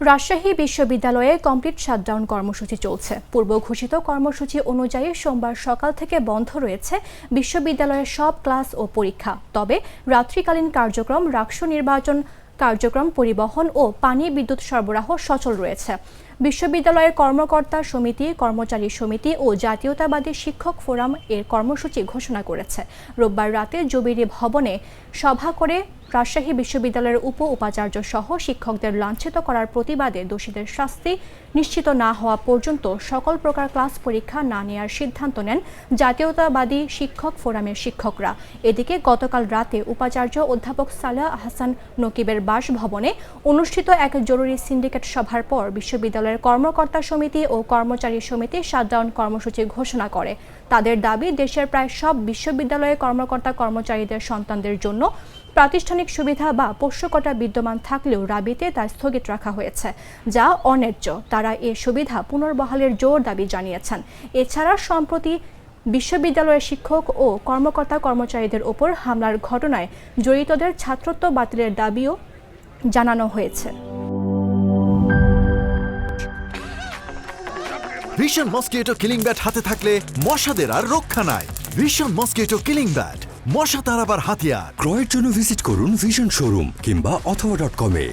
রাজশাহী বিশ্ববিদ্যালয়ে complete shutdown কর্মসূচি চলছে। পূর্ব ঘোষিত কর্মসূচি অনুযায়ী সোমবার সকাল থেকে বন্ধ রয়েছে বিশ্ববিদ্যালয়ের সব ক্লাস ও পরীক্ষা। তবে রাত্রিকালীন কার্যক্রম, রাকসু নির্বাচন কার্যক্রম, পরিবহন ও পানি বিদ্যুৎ সরবরাহ সচল রয়েছে। বিশ্ববিদ্যালয়ের কর্মকর্তা সমিতি, কর্মচারী সমিতি ও জাতীয়তাবাদী শিক্ষক ফোরাম এর কর্মসূচি ঘোষণা করেছে। রোববার রাতে জবিরি ভবনে সভা করে রাজশাহী বিশ্ববিদ্যালয়ের উপাচার্য সহ শিক্ষকদের লাঞ্ছিত করার প্রতিবাদে দোষীদের শাস্তি নিশ্চিত না হওয়া পর্যন্ত সকল প্রকার ক্লাস পরীক্ষা না নেওয়ার সিদ্ধান্ত নেন জাতীয়তাবাদী শিক্ষক ফোরামের শিক্ষকরা। এদিকে গতকাল রাতে উপাচার্য অধ্যাপক সালেহ আহসান নকিবের বাসভবনে অনুষ্ঠিত এক জরুরি সিন্ডিকেট সভার পর বিশ্ববিদ্যালয়ের কর্মকর্তা সমিতি ও কর্মচারী সমিতি শাটডাউন কর্মসূচি ঘোষণা করে। তাদের দাবি, দেশের প্রায় সব বিশ্ববিদ্যালয়ে কর্মকর্তা কর্মচারীদের সন্তানদের জন্য প্রাতিষ্ঠানিক সুবিধা বা পোষ্যকতা বিদ্যমান থাকলেও রাবিতে তা স্থগিত রাখা হয়েছে, যা অন্যায্য। তারা এ সুবিধা পুনর্বহালের জোর দাবি জানিয়েছেন। এছাড়া সম্প্রতি বিশ্ববিদ্যালয়ের শিক্ষক ও কর্মকর্তা কর্মচারীদের ওপর হামলার ঘটনায় জড়িতদের ছাত্রত্ব বাতিলের দাবিও জানানো হয়েছে। ভিশন মসকিটো কিলিং ব্যাট হাতে থাকলে মশাদের আর রক্ষা নাই। ভিশন মসকিটো কিলিং ব্যাট, মশা তাড়াবার হাতিয়ার। ক্রয়ের জন্য ভিজিট করুন ভিশন শোরুম কিংবা অথবা.com-এ।